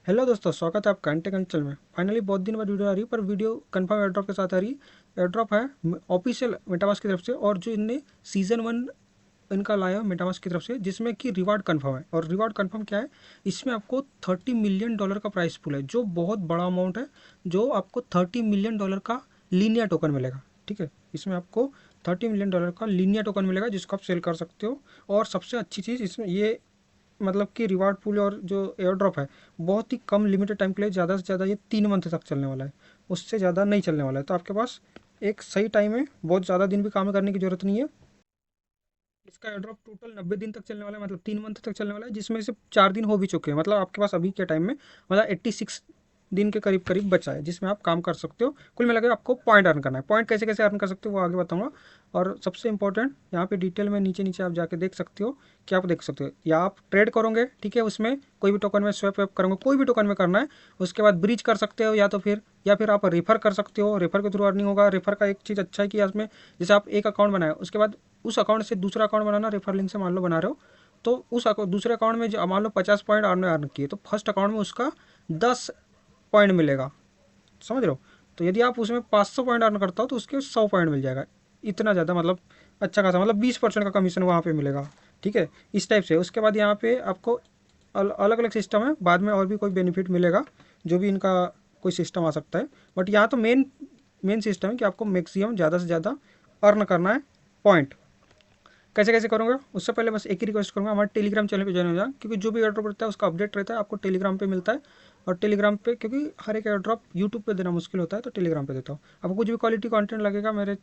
Hello दोस्तों, स्वागत है आपका एंटेक अंचल में। फाइनली बहुत दिन बाद वीडियो आ रही है, पर वीडियो कंफर्म एयर ड्रॉप के साथ आ रही है। एयर ड्रॉप है ऑफिशियल मेटामास्क की तरफ से, और जो इनने सीजन 1 इनका लाया मेटामास्क की तरफ से, जिसमें कि रिवार्ड कंफर्म है। और रिवार्ड कंफर्म क्या है, इसमें आपको $30 मिलियन का प्राइस पूल है, जो बहुत बड़ा अमाउंट है। जो आपको $30 मिलियन का लीनियर टोकन मिलेगा। ठीक है, इसमें आपको $30 मिलियन का लीनियर टोकन मिलेगा, जिसको आप सेल कर सकते हो। और सबसे अच्छी चीज़ इसमें ये, मतलब कि रिवार्ड पूल और जो एयर ड्रॉप है, बहुत ही कम लिमिटेड टाइम के लिए, ज़्यादा से ज़्यादा ये 3 मंथ तक चलने वाला है। उससे ज़्यादा नहीं चलने वाला है। तो आपके पास एक सही टाइम है, बहुत ज़्यादा दिन भी काम करने की ज़रूरत नहीं है। इसका एयर ड्रॉप टोटल 90 दिन तक चलने वाला है, मतलब 3 मंथ तक चलने वाला है, जिसमें से 4 दिन हो भी चुके हैं। मतलब आपके पास अभी के टाइम में मतलब 86 दिन के करीब करीब बचा है, जिसमें आप काम कर सकते हो। कुल मिला के आपको पॉइंट अर्न करना है। पॉइंट कैसे कैसे अर्न कर सकते हो वो आगे बताऊंगा। और सबसे इंपॉर्टेंट, यहाँ पे डिटेल में नीचे नीचे आप जाके देख सकते हो कि आप देख सकते हो, या आप ट्रेड करोगे, ठीक है, उसमें कोई भी टोकन में स्वैप वैप करोगे, कोई भी टोकन में करना है। उसके बाद ब्रीच कर सकते हो, या फिर आप रेफर कर सकते हो। रेफर के थ्रू अर्निंग होगा। रेफर का एक चीज़ अच्छा है कि इसमें जैसे आप एक अकाउंट बनाए, उसके बाद उस अकाउंट से दूसरा अकाउंट बनाना, रेफर लिंक से मान लो बना रहे हो, तो उस दूसरे अकाउंट में मान लो 50 पॉइंट अर्न किए, तो फर्स्ट अकाउंट में उसका 10 पॉइंट मिलेगा। समझ रहे हो? तो यदि आप उसमें 500 पॉइंट अर्न करता हो, तो उसके 100 पॉइंट मिल जाएगा। इतना ज़्यादा, मतलब अच्छा खासा, मतलब 20% का कमीशन वहाँ पे मिलेगा। ठीक है, इस टाइप से। उसके बाद यहाँ पे आपको अलग अलग सिस्टम है, बाद में और भी कोई बेनिफिट मिलेगा, जो भी इनका कोई सिस्टम आ सकता है। बट यहाँ तो मेन मेन सिस्टम है कि आपको मैक्सिमम ज़्यादा से ज़्यादा अर्न करना है पॉइंट। कैसे कैसे करूँगा, उससे पहले बस एक ही रिक्वेस्ट करूँगा, हमारे टेलीग्राम चैनल पे ज्वाइन हो जाए, क्योंकि जो भी एयर ड्रॉप रहता है उसका अपडेट रहता है, आपको टेलीग्राम पे मिलता है। और टेलीग्राम पे, क्योंकि हर एक एयर ड्रॉप यूट्यूब पे देना मुश्किल होता है, तो टेलीग्राम पे देता हूँ। आपको कुछ भी क्वालिटी कंटेंट लगेगा मेरे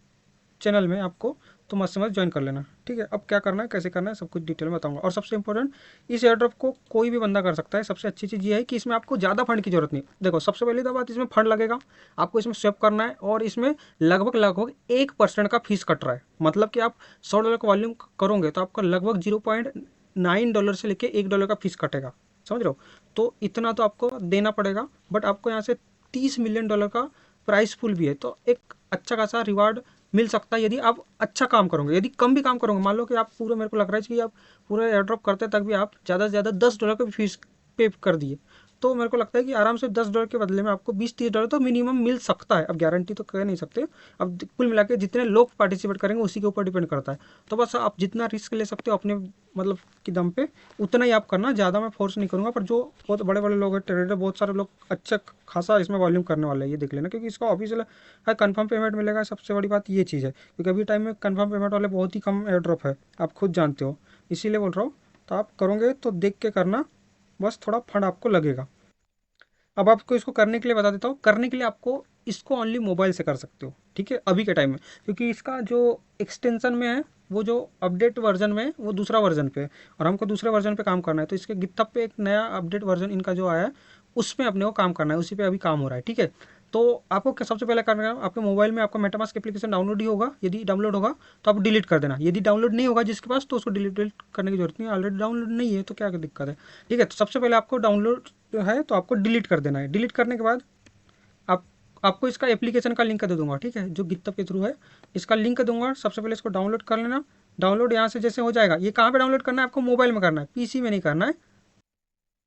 चैनल में आपको, तो मस्त से मस्त ज्वाइन कर लेना। ठीक है, अब क्या करना है, कैसे करना है, सब कुछ डिटेल में बताऊंगा। और सबसे इंपॉर्टेंट, इस एयर ड्रॉप को कोई भी बंदा कर सकता है। सबसे अच्छी चीज़ ये है कि इसमें आपको ज़्यादा फंड की जरूरत नहीं। देखो, सबसे पहली तो बात, इसमें फंड लगेगा, आपको इसमें स्वेप करना है, और इसमें लगभग लगभग 1% का फीस कट रहा है। मतलब कि आप $100 का वॉल्यूम करोगे, तो आपका लगभग $0.9 से लेके $1 का फीस कटेगा। समझ रहे हो? तो इतना तो आपको देना पड़ेगा। बट आपको यहाँ से $30 मिलियन का प्राइस पुल भी है, तो एक अच्छा खासा रिवार्ड मिल सकता है, यदि आप अच्छा काम करोगे। यदि कम भी काम करोगे, मान लो कि आप पूरे, मेरे को लग रहा है कि आप पूरे एयर ड्रॉप करते तक भी आप ज़्यादा से ज़्यादा $10 की फीस पे कर दिए, तो मेरे को लगता है कि आराम से $10 के बदले में आपको $20-30 तो मिनिमम मिल सकता है। अब गारंटी तो कह नहीं सकते। अब कुल मिला के जितने लोग पार्टिसिपेट करेंगे उसी के ऊपर डिपेंड करता है। तो बस आप जितना रिस्क ले सकते हो अपने, मतलब कि दम पे, उतना ही आप करना। ज़्यादा मैं फोर्स नहीं करूँगा। पर जो बहुत बड़े बड़े लोग हैं, ट्रेडर, बहुत सारे लोग अच्छा खासा इसमें वॉल्यूम करने वाले हैं, ये देख लेना, क्योंकि इसका ऑफिशियल है, कंफर्म पेमेंट मिलेगा। सबसे बड़ी बात ये चीज़ है, क्योंकि अभी टाइम में कंफर्म पेमेंट वाले बहुत ही कम एयर ड्रॉप है, आप खुद जानते हो, इसीलिए बोल रहा हूँ। तो आप करोगे तो देख के करना, बस थोड़ा फंड आपको लगेगा। अब आपको इसको करने के लिए बता देता हूँ। करने के लिए आपको इसको ओनली मोबाइल से कर सकते हो, ठीक है, अभी के टाइम में, क्योंकि इसका जो एक्सटेंशन में है, वो जो अपडेट वर्जन में है, वो दूसरा वर्जन पे है, और हमको दूसरे वर्जन पे काम करना है। तो इसके गिटहब पे एक नया अपडेट वर्जन इनका जो आया है, उसमें अपने को काम करना है, उसी पे अभी काम हो रहा है। ठीक है, तो आपको क्या सबसे पहले करना है, आपके मोबाइल में आपका मेटामास्क एप्लीकेशन डाउनलोड ही होगा। यदि डाउनलोड होगा तो आप डिलीट कर देना। यदि डाउनलोड नहीं होगा जिसके पास, तो उसको डिलीट करने की जरूरत नहीं है। ऑलरेडी डाउनलोड नहीं है तो क्या दिक्कत है। ठीक है, तो सबसे पहले आपको डाउनलोड है तो आपको डिलीट कर देना है। डिलीट करने के बाद आप आपको इसका एप्लीकेशन का लिंक दे दूंगा, ठीक है, जो गिटहब के थ्रू है, इसका लिंक दूंगा। सबसे पहले इसको डाउनलोड कर लेना। डाउनलोड यहाँ से जैसे हो जाएगा, ये कहाँ पे डाउनलोड करना है, आपको मोबाइल में करना है, पीसी में नहीं करना है।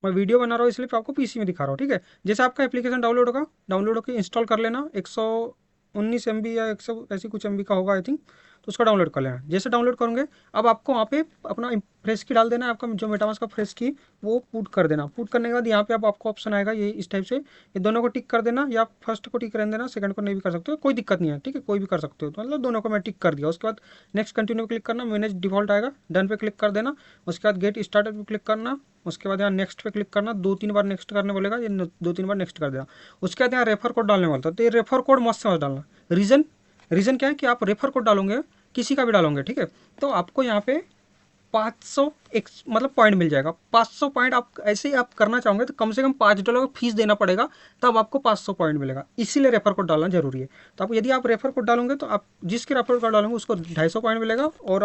मैं वीडियो बना रहा हूँ इसलिए आपको पीसी में दिखा रहा हूँ। ठीक है, जैसे आपका एप्लीकेशन डाउनलोड होगा, डाउनलोड होकर इंस्टॉल कर लेना। 119 MB या 100 ऐसी कुछ MB का होगा आई थिंक, तो उसको डाउनलोड कर लेना। जैसे डाउनलोड करोगे, अब आपको वहाँ पे अपना फ्रेश की डाल देना है, आपका जो मेटामास्क का फ्रेश की, वो पुट कर देना। पुट करने के बाद यहाँ पे अब आपको ऑप्शन आएगा ये इस टाइप से, ये दोनों को टिक कर देना, या फर्स्ट को टिक रहने देना, सेकंड को नहीं भी कर सकते हो, कोई दिक्कत नहीं है। ठीक है, कोई भी कर सकते हो, तो मतलब दोनों को मैं टिक कर दिया। उसके बाद नेक्स्ट कंटिन्यू क्लिक करना, मैनेज डिफॉल्ट आएगा, डन पे क्लिक कर देना। उसके बाद गेट स्टार्टेड पे क्लिक करना। उसके बाद यहाँ नेक्स्ट पे क्लिक करना, 2-3 बार नेक्स्ट करने बोलेगा, ये 2-3 बार नेक्स्ट कर देना। उसके बाद यहाँ रेफर कोड डालने वाला था, तो ये रेफर कोड मस्त से मस्त डालना। रीज़न रीज़न क्या है कि आप रेफर कोड डालोगे, किसी का भी डालोगे, ठीक है, तो आपको यहाँ पे 500 एक मतलब पॉइंट मिल जाएगा। 500 पॉइंट आप ऐसे ही आप करना चाहोगे तो कम से कम $5 का फीस देना पड़ेगा, तब आपको 500 पॉइंट मिलेगा। इसीलिए रेफर कोड डालना जरूरी है। तो आप, यदि आप रेफर कोड डालोगे, तो आप जिसके रेफर कोड डालोगे उसको 250 पॉइंट मिलेगा, और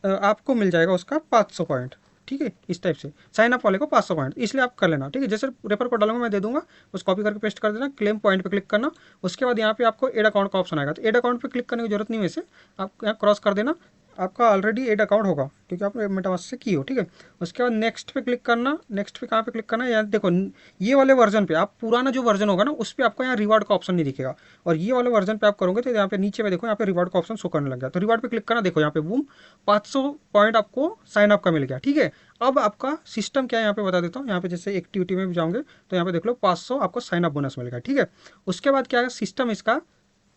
आपको मिल जाएगा उसका 500 पॉइंट। ठीक है, इस टाइप से साइन अप वाले को 500 पॉइंट, इसलिए आप कर लेना। ठीक है, जैसे रेफर कोड डालूंगा मैं दे दूंगा, बस कॉपी करके पेस्ट कर देना, क्लेम पॉइंट पे क्लिक करना। उसके बाद यहाँ पे आपको एड अकाउंट का ऑप्शन आएगा, तो एड अकाउंट पे क्लिक करने की जरूरत नहीं है वैसे, आप यहाँ क्रॉस कर देना। आपका ऑलरेडी एड अकाउंट होगा क्योंकि आपने मेटामास्क से की हो, ठीक है। उसके बाद नेक्स्ट पे क्लिक करना। नेक्स्ट पे कहाँ पे क्लिक करना है, यहाँ देखो ये वाले वर्जन पे, आप पुराना जो वर्जन होगा ना उस पर आपको यहाँ रिवार्ड का ऑप्शन नहीं दिखेगा, और ये वाले वर्जन पे आप करोगे तो यहाँ पे नीचे पे देखो यहाँ पे रिवार्ड का ऑप्शन शो करने लग गया। तो रिवार्ड पे क्लिक करना, देखो यहाँ पे बूम 500 पॉइंट आपको साइन अप का मिल गया, ठीक है। अब आपका सिस्टम क्या है यहाँ पे बता देता हूँ। यहाँ पे जैसे एक्टिविटी में भी जाओगे तो यहाँ पे देख लो 500 आपको साइन अप बोनस मिलेगा, ठीक है। उसके बाद क्या है सिस्टम इसका,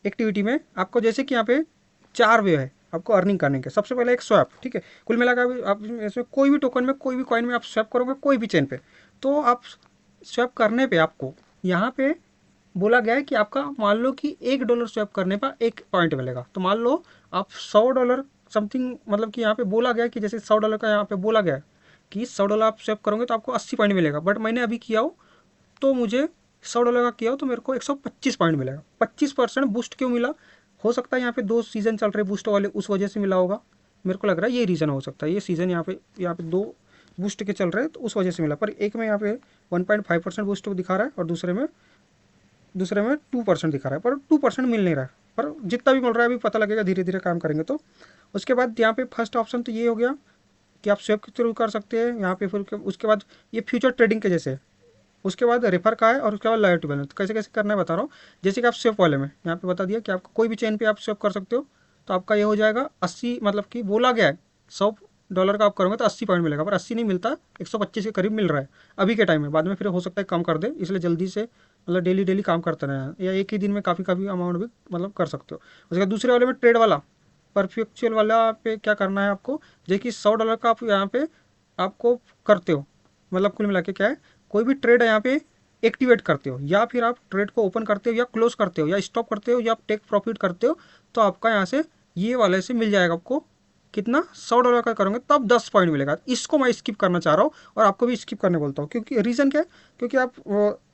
एक्टिविटी में आपको जैसे कि यहाँ पे 4 वे है आपको अर्निंग करने के। सबसे पहले एक स्वैप, ठीक है। कुल मिलाकर आप इसमें कोई भी टोकन में कोई भी कॉइन में आप स्वैप करोगे कोई भी चेन पे, तो आप स्वैप करने पे आपको यहाँ पे बोला गया है कि आपका मान लो कि $1 स्वैप करने पर 1 पॉइंट मिलेगा। तो मान लो आप $100 समथिंग, मतलब कि यहाँ पे बोला गया है कि जैसे $100 का यहाँ पे बोला गया है कि $100 आप स्वैप करोगे तो आपको 80 पॉइंट मिलेगा, बट मैंने अभी किया हो तो मुझे $100 का किया हो तो मेरे को 125 पॉइंट मिलेगा। 25% बूस्ट क्यों मिला, हो सकता है यहाँ पे 2 सीजन चल रहे बूस्ट वाले, उस वजह से मिला होगा। मेरे को लग रहा है ये रीज़न हो सकता है, ये सीज़न यहाँ पे 2 बूस्ट के चल रहे हैं तो उस वजह से मिला। पर एक में यहाँ पे 1.5% बूस्ट दिखा रहा है और दूसरे में 2% दिखा रहा है, पर 2% मिल नहीं रहा है। पर जितना भी मिल रहा है अभी पता लगेगा, धीरे धीरे काम करेंगे तो। उसके बाद यहाँ पे फर्स्ट ऑप्शन तो ये हो गया कि आप स्वेप के थ्रू कर सकते हैं यहाँ पे। फिर उसके बाद ये फ्यूचर ट्रेडिंग के जैसे है। उसके बाद रेफर का है और उसके बाद लॉयल्टी बैलेंस। तो कैसे कैसे करना है बता रहा हूँ। जैसे कि आप स्वेप वाले में यहाँ पे बता दिया कि आपको कोई भी चेन पे आप स्वेप कर सकते हो, तो आपका ये हो जाएगा 80, मतलब कि बोला गया है $100 का आप करोगे तो 80 पॉइंट मिलेगा, पर 80 नहीं मिलता, 125 के करीब मिल रहा है अभी के टाइम में। बाद में फिर हो सकता है कम कर दे, इसलिए जल्दी से मतलब डेली डेली काम करते रहें, या एक ही दिन में काफ़ी काफ़ी अमाउंट भी मतलब कर सकते हो। उसके बाद दूसरे वाले में ट्रेड वाला, परफेक्चुअल वाला पे क्या करना है आपको, जैसे कि $100 का आप यहाँ पे आपको करते हो, मतलब कुल मिला के क्या है, कोई भी ट्रेड यहाँ पे एक्टिवेट करते हो, या फिर आप ट्रेड को ओपन करते हो या क्लोज करते हो या स्टॉप करते हो या आप टेक प्रॉफिट करते हो, तो आपका यहाँ से ये वाले से मिल जाएगा आपको कितना, $100 का करोगे तब 10 पॉइंट मिलेगा। इसको मैं स्किप करना चाह रहा हूँ और आपको भी स्किप करने बोलता हूँ, क्योंकि रीज़न क्या है, क्योंकि आप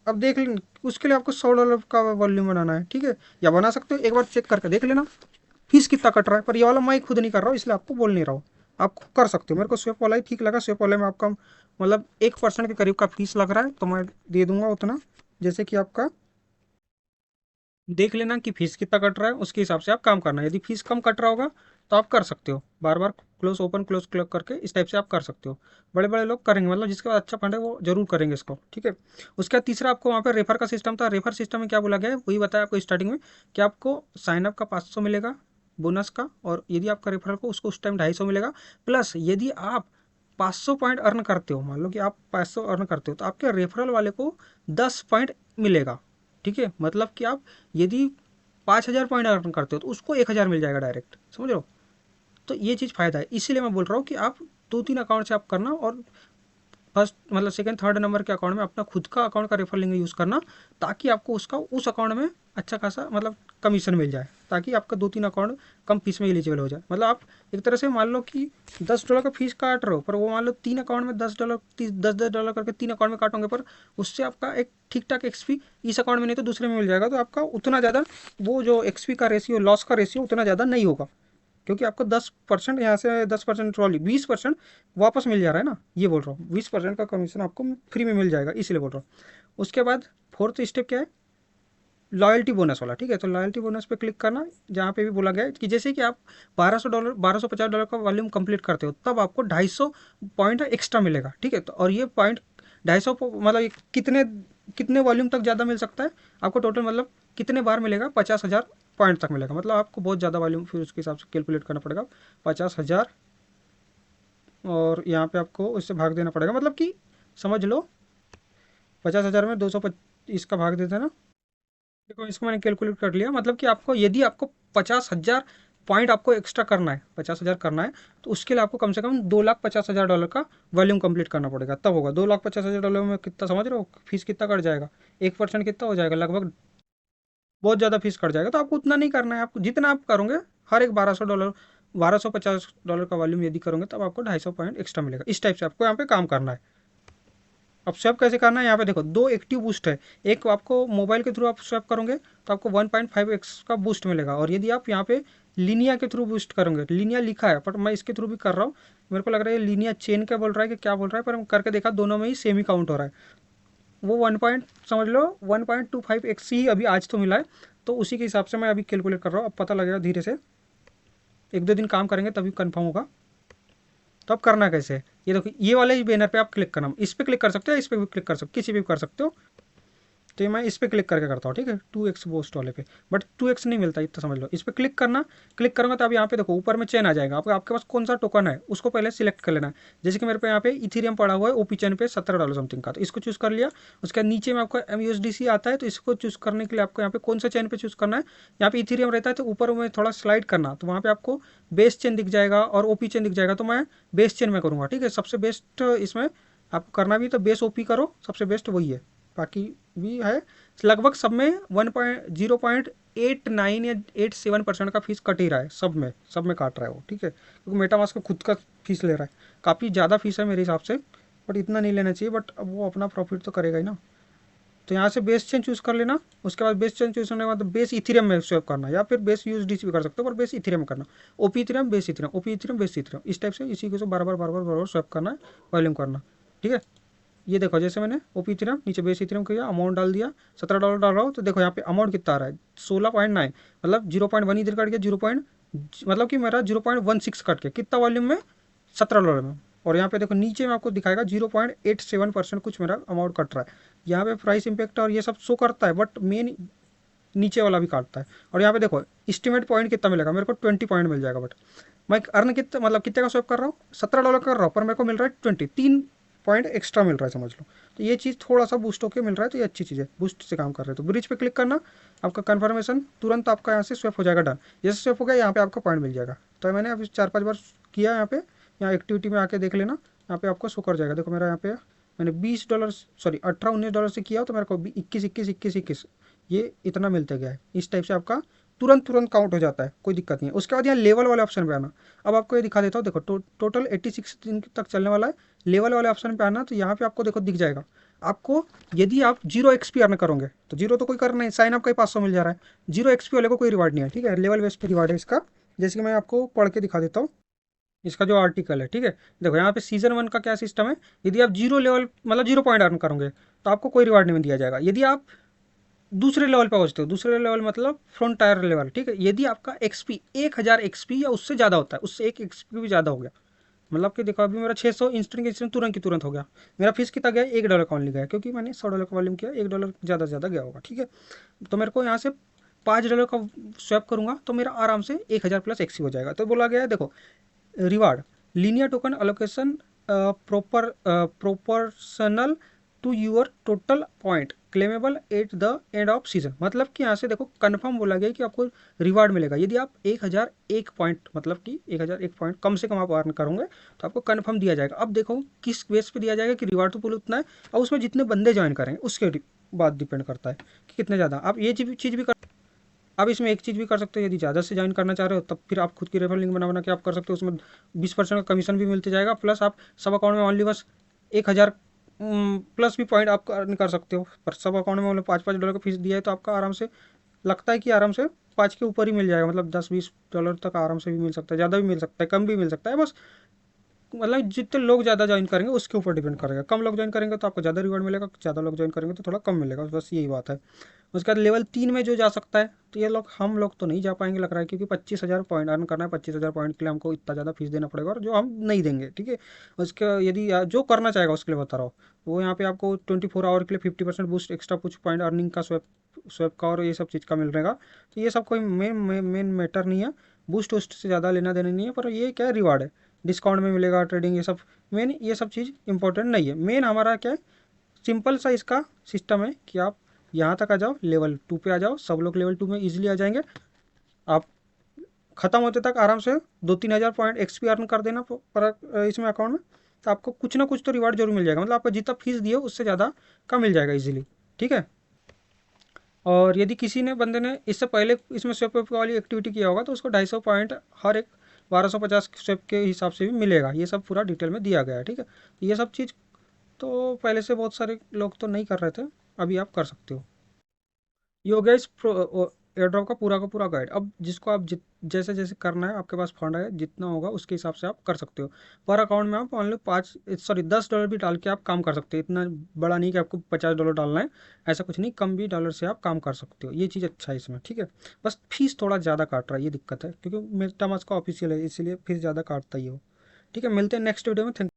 अब देख लें, उसके लिए आपको $100 का वॉल्यूम बनाना है, ठीक है। या बना सकते हो, एक बार चेक करके देख लेना फीस कितना कट रहा है। पर ये वाला मैं खुद नहीं कर रहा हूँ इसलिए आपको बोल नहीं रहा हूँ, आप कर सकते हो। मेरे को स्वेप वाला ही ठीक लगा। स्वेप वाले में आपका मतलब 1% के करीब का फीस लग रहा है, तो मैं दे दूंगा उतना, जैसे कि आपका देख लेना कि फीस कितना कट रहा है, उसके हिसाब से आप काम करना। यदि फीस कम कट रहा होगा तो आप कर सकते हो, बार बार क्लोज ओपन क्लोज क्लोज करके इस टाइप से आप कर सकते हो। बड़े बड़े लोग करेंगे, मतलब जिसके पास अच्छा फंड है वो जरूर करेंगे इसको, ठीक है। उसके बाद तीसरा आपको वहाँ पर रेफर का सिस्टम था। रेफर सिस्टम में क्या बोला गया है वही बताया आपको स्टार्टिंग में, कि आपको साइनअप का 500 मिलेगा बोनस का, और यदि आपका रेफरल को उसको उस टाइम 250 मिलेगा। प्लस यदि आप 500 पॉइंट अर्न करते हो, मान लो कि आप 500 अर्न करते हो, तो आपके रेफरल वाले को 10 पॉइंट मिलेगा, ठीक है। मतलब कि आप यदि 5,000 पॉइंट अर्न करते हो तो उसको 1,000 मिल जाएगा डायरेक्ट, समझ रहे हो। तो ये चीज़ फ़ायदा है, इसीलिए मैं बोल रहा हूँ कि आप 2-3 अकाउंट से आप करना, और फर्स्ट मतलब सेकंड थर्ड नंबर के अकाउंट में अपना खुद का अकाउंट का रेफर लिंक यूज़ करना, ताकि आपको उसका उस अकाउंट में अच्छा खासा मतलब कमीशन मिल जाए, ताकि आपका 2-3 अकाउंट कम फीस में एलिजिबल हो जाए। मतलब आप एक तरह से मान लो कि $10 का फीस काट रहे हो, पर वो मान लो 3 अकाउंट में $10 $10 करके 3 अकाउंट में काटोगे, पर उससे आपका एक ठीक ठाक एक्सपी इस अकाउंट में नहीं तो दूसरे में मिल जाएगा, तो आपका उतना ज़्यादा वो जो एक्सपी का रेशियो, लॉस का रेशियो उतना ज़्यादा नहीं होगा, क्योंकि आपको 10% यहाँ से 10% ट्रॉली 20% वापस मिल जा रहा है ना, ये बोल रहा हूँ। 20% का कमीशन आपको फ्री में मिल जाएगा, इसीलिए बोल रहा हूँ। उसके बाद फोर्थ स्टेप क्या है, लॉयल्टी बोनस वाला, ठीक है। तो लॉयल्टी बोनस पे क्लिक करना, जहाँ पे भी बोला गया है कि जैसे कि आप $1250 का वॉल्यूम कंप्लीट करते हो तब आपको 250 पॉइंट एक्स्ट्रा मिलेगा, ठीक है। तो और ये पॉइंट 250 मतलब ये कितने कितने वॉल्यूम तक ज़्यादा मिल सकता है आपको, टोटल मतलब कितने बार मिलेगा, 50,000 पॉइंट तक मिलेगा। मतलब आपको बहुत ज़्यादा वॉल्यूम फिर उसके हिसाब से कैलकुलेट करना पड़ेगा, 50,000, और यहाँ पे आपको इससे भाग देना पड़ेगा, मतलब कि समझ लो 50,000 में 225 का भाग देते हैं ना। देखो इसको मैंने कैलकुलेट कर लिया, मतलब कि आपको यदि आपको 50,000 पॉइंट आपको एक्स्ट्रा करना है, 50,000 करना है, तो उसके लिए आपको कम से कम $2,50,000 का वॉल्यूम कंप्लीट करना पड़ेगा, तब होगा। $2,50,000 में कितना समझ रहे हो फीस कितना कट जाएगा, 1% कितना हो जाएगा, लगभग बहुत ज़्यादा फीस कट जाएगा। तो आपको उतना नहीं करना है, आपको जितना आप करोगे हर एक $1,250 का वॉल्यूम यदि करोगे तब आपको 250 पॉइंट एक्स्ट्रा मिलेगा। इस टाइप से आपको यहाँ पे काम करना है। अब स्वैप कैसे करना है, यहाँ पे देखो 2 एक्टिव बूस्ट है। एक आपको मोबाइल के थ्रू आप स्वैप करोगे तो आपको 1.5x का बूस्ट मिलेगा, और यदि आप यहाँ पे लिनिया के थ्रू बूस्ट करोगे, लिनिया लिखा है पर मैं इसके थ्रू भी कर रहा हूँ, मेरे को लग रहा है लिनिया चेन क्या बोल रहा है कि क्या बोल रहा है, पर हम करके देखा दोनों में ही सेम ही काउंट हो रहा है। वो 1 पॉइंट समझ लो 1.25x ही अभी आज तो मिला है, तो उसी के हिसाब से मैं अभी कैलकुलेट कर रहा हूँ, अब पता लगेगा धीरे से। 1-2 दिन काम करेंगे तभी कंफर्म होगा। तो अब करना कैसे है, ये देखो ये वाले बैनर पे आप क्लिक करना, इस पे क्लिक कर सकते हो, इस पे भी क्लिक कर सकते हो, किसी भी कर सकते हो। तो ये मैं इस पे क्लिक करके करता हूँ, ठीक है, 2x बूस्ट वाले पे। बट 2x नहीं मिलता, इतना समझ लो। इस पे क्लिक करना, क्लिक करूँगा तो अब यहाँ पे देखो ऊपर में चेन आ जाएगा, आपके पास कौन सा टोकन है उसको पहले सिलेक्ट कर लेना है। जैसे कि मेरे पे यहाँ पे इथीरियम पड़ा हुआ है ओपी चेन पे $17 समथिंग का, तो इसको चूज़ कर लिया। उसके बाद नीचे में आपका MUSDC आता है, तो इसको चूज़ करने के लिए आपको यहाँ पे कौन सा चेन पे चूज़ करना है। यहाँ पे इथीरियम रहता है तो ऊपर में थोड़ा स्लाइड करना, तो वहाँ पे आपको बेस चेन दिख जाएगा और ओपी चेन दिख जाएगा। तो मैं बेस चेन में करूँगा, ठीक है। सबसे बेस्ट इसमें आपको करना भी तो बेस ओपी करो, सबसे बेस्ट वही है। बाकी भी है, लगभग सब में 0.89 या 87% का फीस कट ही रहा है, सब में काट रहा है वो, ठीक है, क्योंकि मेटामास्क का खुद का फीस ले रहा है। काफ़ी ज़्यादा फीस है मेरे हिसाब से, बट इतना नहीं लेना चाहिए, बट अब वो अपना प्रॉफिट तो करेगा ही ना। तो यहाँ से बेस चेन चूज़ कर लेना। उसके बाद बेस चेन चूज़ करने के बाद बेस इथेरियम में स्वैप करना, या फिर बेस यूएसडीसी भी कर सकते हो, पर बेस इथेरियम करना। OP Ethereum, base Ethereum, OP Ethereum, base Ethereum, इस टाइप से इसी को बार बार स्वैप करना है, वॉल्यूम करना, ठीक है। ये देखो जैसे मैंने ओपी इथेरियम नीचे बेस इथेरियम किया, अमाउंट डाल दिया, $17 डाल रहा हूँ, तो देखो यहाँ पे अमाउंट कितना आ रहा है 16.9, मतलब 0.1 इधर कट गया, मतलब कि मेरा 0.16 कट गया, कितना वॉल्यूम में, $17 में। और यहाँ पे देखो नीचे में आपको दिखाएगा 0.87% कुछ मेरा अमाउंट कट रहा है। यहाँ पे प्राइस इंपैक्ट और ये सब शो करता है, बट मेन नीचे वाला भी काटता है। और यहाँ पे देखो एस्टिमेट पॉइंट कितना मिलेगा, मेरे को 20 पॉइंट मिल जाएगा। बट मैं अर्न कितना, मतलब कितने का स्वैप कर रहा हूँ, $17 कर रहा हूँ, पर मेरे को मिल रहा है 3 पॉइंट एक्स्ट्रा मिल रहा है, समझ लो। तो ये चीज़ थोड़ा सा बूस्ट होकर मिल रहा है, तो ये अच्छी चीज़ है, बूस्ट से काम कर रहे हैं। तो ब्रिज पे क्लिक करना, आपका कन्फर्मेशन तुरंत आपका यहाँ से स्वैप हो जाएगा, डन। जैसे स्वैप हो गया यहाँ पे आपका पॉइंट मिल जाएगा। तो मैंने अभी 4-5 बार किया यहाँ पे, यहाँ एक्टिविटी में आके देख लेना, यहाँ पे आपको शो कर जाएगा। देखो मेरा यहाँ पे मैंने $20 सॉरी $18-19 से किया, तो मेरे को 21 ये इतना मिलता गया है। इस टाइप से आपका तुरंत काउंट हो जाता है, कोई दिक्कत नहीं है। उसके बाद यहाँ लेवल वाले ऑप्शन पे आना। अब आपको ये दिखा देता हूँ, देखो टोटल 86 दिन तक चलने वाला है। लेवल वाले ऑप्शन पे आना, तो यहाँ पे आपको देखो दिख जाएगा आपको, यदि आप 0 XP अर्न करोगे, तो 0 तो कोई करना नहीं, साइन अप का ही 500 मिल जा रहा है, 0 XP वाले को कोई रिवार्ड नहीं है, ठीक है। लेवल बेस पे रिवार्ड है इसका, जैसे कि मैं आपको पढ़ के दिखा देता हूँ इसका जो आर्टिकल है, ठीक है। देखो यहाँ पे सीजन 1 का क्या सिस्टम है, यदि आप 0 लेवल मतलब 0 पॉइंट अर्न करोगे तो आपको कोई रिवार्ड नहीं दिया जाएगा। यदि आप दूसरे लेवल पे पहुंचते हो, दूसरे लेवल मतलब फ्रंटायर लेवल, ठीक है, यदि आपका XP 1000 XP या उससे ज़्यादा होता है, उससे 1 XP भी ज़्यादा हो गया, मतलब कि देखो अभी मेरा 600 इंस्टेंट के इंस्टेंट तुरंत की तुरंत हो गया। मेरा फीस कितना गया, $1 का ओनली गया, क्योंकि मैंने $100 का वॉल्यूम किया, $1 ज़्यादा से ज़्यादा गया होगा, ठीक है। तो मेरे को यहाँ से $5 का स्वैप करूँगा तो मेरा आराम से 1000 प्लस XP हो जाएगा। तो बोला गया है देखो, reward linear token allocation proportional to your total point claimable at the end of season, मतलब कि यहाँ से देखो कंफर्म बोला गया कि आपको रिवार्ड मिलेगा यदि आप 1001 पॉइंट, मतलब कि 1001 पॉइंट कम से कम आप अर्न करोगे तो आपको कंफर्म दिया जाएगा। अब देखो किस बेस पे दिया जाएगा, कि रिवार्ड तो पूरा उतना है, और उसमें जितने बंदे ज्वाइन करेंगे उसके बाद डिपेंड करता है कि कितने ज़्यादा आप ये चीज़ भी कर। आप इसमें एक चीज़ भी कर सकते हो, यदि ज़्यादा से ज्वाइन करना चाह रहे हो तब फिर आप खुद की रेफर लिंक बना के आप कर सकते हो, उसमें 20% का कमीशन भी मिलते जाएगा, प्लस आप सब अकाउंट में ओनली बस 1000 प्लस भी पॉइंट आप अर्न कर सकते हो। पर सब अकाउंट में मतलब $5-5 का फीस दिया है, तो आपका आराम से लगता है कि आराम से 5 के ऊपर ही मिल जाएगा, मतलब $10-20 तक आराम से भी मिल सकता है, ज़्यादा भी मिल सकता है, कम भी मिल सकता है। बस मतलब जितने लोग ज़्यादा ज्वाइन करेंगे उसके ऊपर डिपेंड करेगा, कम लोग ज्वाइन करेंगे तो आपको ज़्यादा रिवॉर्ड मिलेगा, ज़्यादा लोग ज्वाइन करेंगे तो थोड़ा कम मिलेगा, बस यही बात है। उसके बाद लेवल 3 में जो जा सकता है, तो ये लोग हम लोग तो नहीं जा पाएंगे लग रहा है, क्योंकि 25,000 पॉइंट अर्न करना है, 25,000 पॉइंट के लिए हमको इतना ज़्यादा फीस देना पड़ेगा, और जो हम नहीं देंगे, ठीक है। उसके यदि जो करना चाहेगा उसके लिए बता रहा हूँ, वो यहाँ पे आपको 24 आवर के लिए 50% बूस्ट एक्स्ट्रा कुछ पॉइंट अर्निंग का स्वैप का और ये सब चीज़ का मिल रहेगा। तो ये सब कोई मेन मैटर नहीं है, बूस्ट वूस्ट से ज़्यादा लेना देना नहीं है, पर ये क्या रिवार्ड है, डिस्काउंट में मिलेगा, ट्रेडिंग, ये सब मेन, ये सब चीज़ इंपॉर्टेंट नहीं है। मेन हमारा क्या है, सिंपल सा इसका सिस्टम है कि आप यहाँ तक आ जाओ, लेवल 2 पे आ जाओ, सब लोग लेवल 2 में इजीली आ जाएंगे। आप ख़त्म होते तक आराम से 2-3 हज़ार पॉइंट XP अर्न कर देना पर इसमें अकाउंट में, तो आपको कुछ ना कुछ तो रिवार्ड जरूर मिल जाएगा, मतलब आपका जितना फीस दिए उससे ज़्यादा का मिल जाएगा इजीली, ठीक है। और यदि किसी ने बंदे ने इससे पहले इसमें स्वेप वाली एक्टिविटी किया होगा तो उसको 250 पॉइंट हर एक 1250 स्वेप के हिसाब से भी मिलेगा। ये सब पूरा डिटेल में दिया गया है, ठीक है। ये सब चीज़ तो पहले से बहुत सारे लोग तो नहीं कर रहे थे, अभी आप कर सकते हो। ये हो गया इस एयर ड्रॉप का पूरा गाइड। अब जिसको आप जैसे जैसे करना है, आपके पास फंड है जितना होगा उसके हिसाब से आप कर सकते हो। पर अकाउंट में आप ऑनली $10 भी डाल के आप काम कर सकते हो। इतना बड़ा नहीं कि आपको $50 डालना है, ऐसा कुछ नहीं, कम भी डॉलर से आप काम कर सकते हो। ये चीज़ अच्छा है इसमें, ठीक है। बस फीस थोड़ा ज़्यादा काट रहा है, ये दिक्कत है, क्योंकि मेटामास्क का ऑफिशियल है, इसीलिए फीस ज़्यादा काटता ही हो। ठीक है, मिलते हैं नेक्स्ट वीडियो में। थैंक